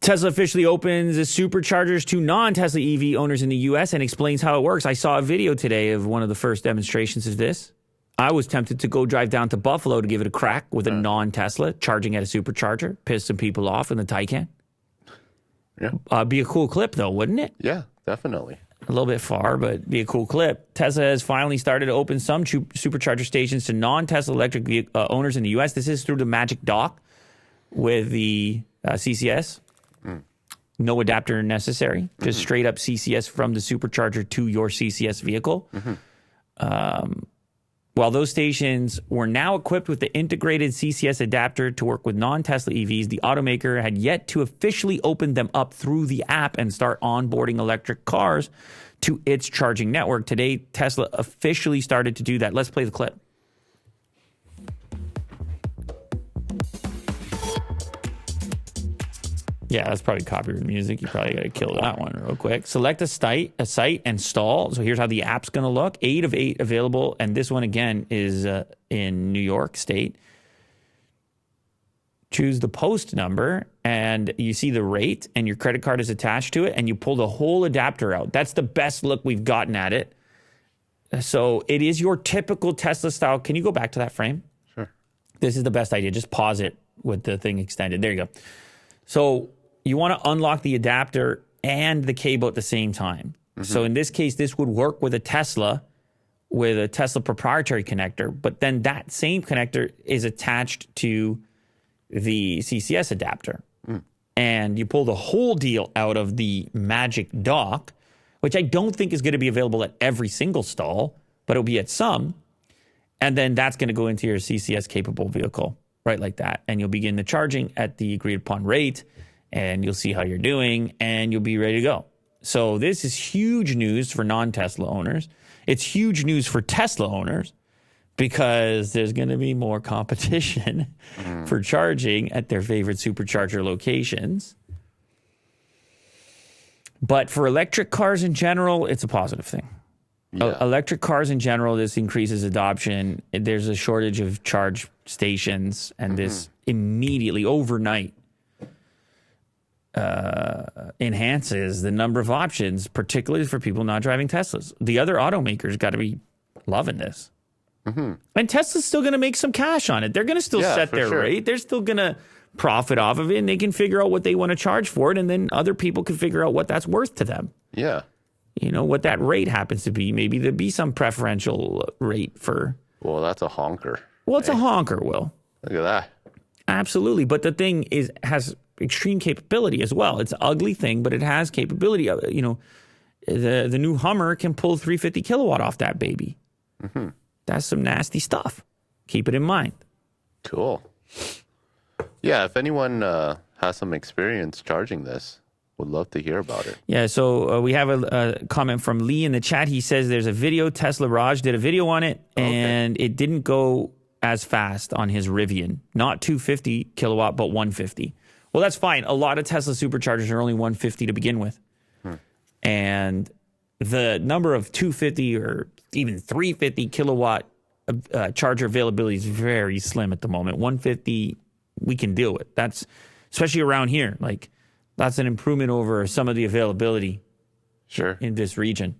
Tesla officially opens the superchargers to non-Tesla EV owners in the U.S. and explains how it works. I saw a video today of one of the first demonstrations of this. I was tempted to go drive down to Buffalo to give it a crack with a non-Tesla charging at a supercharger, piss some people off in the Taycan. Yeah. Be a cool clip, though, wouldn't it? Yeah, definitely. A little bit far, but be a cool clip. Tesla has finally started to open some supercharger stations to non-Tesla electric owners in the U.S. This is through the Magic Dock with the CCS. No adapter necessary. Just straight up CCS from the supercharger to your CCS vehicle. While those stations were now equipped with the integrated CCS adapter to work with non-Tesla EVs, the automaker had yet to officially open them up through the app and start onboarding electric cars to its charging network. Today, Tesla officially started to do that. Let's play the clip. Yeah, that's probably copyrighted music. You probably got to kill that one real quick. Select a site and stall. So here's how the app's going to look. 8 of 8 available. And this one, again, is in New York State. Choose the post number, and you see the rate, and your credit card is attached to it, and you pull the whole adapter out. That's the best look we've gotten at it. So it is your typical Tesla style. Can you go back to that frame? Sure. This is the best idea. Just pause it with the thing extended. There you go. So you want to unlock the adapter and the cable at the same time. So in this case, this would work with a Tesla proprietary connector, but then that same connector is attached to the CCS adapter. And you pull the whole deal out of the Magic Dock, which I don't think is going to be available at every single stall, but it'll be at some. And then that's going to go into your CCS capable vehicle. Right like that. And you'll begin the charging at the agreed upon rate, and you'll see how you're doing, and you'll be ready to go. So this is huge news for non-Tesla owners. It's huge news for Tesla owners because there's going to be more competition for charging at their favorite supercharger locations. But for electric cars in general, it's a positive thing. Yeah. Electric cars in general, this increases adoption. There's a shortage of charge stations, and this immediately, overnight, enhances the number of options, particularly for people not driving Teslas. The other automakers got to be loving this. And Tesla's still going to make some cash on it. They're going to still set their rate. They're still going to profit off of it, and they can figure out what they want to charge for it, and then other people can figure out what that's worth to them. Yeah. You know, what that rate happens to be. Maybe there'd be some preferential rate for... Well, that's a honker. Well, it's a honker, Will. Look at that. Absolutely. But the thing has extreme capability as well. It's an ugly thing, but it has capability. You know, the new Hummer can pull 350 kilowatt off that baby. That's some nasty stuff. Keep it in mind. Cool. Yeah, if anyone has some experience charging this, would love to hear about it. Yeah, so we have a comment from Lee in the chat. He says there's a video. Tesla Raj did a video on it, and it didn't go as fast on his Rivian. Not 250 kilowatt, but 150. Well, that's fine. A lot of Tesla superchargers are only 150 to begin with. And the number of 250 or even 350 kilowatt charger availability is very slim at the moment. 150, we can deal with. That's, especially around here, like, that's an improvement over some of the availability in this region.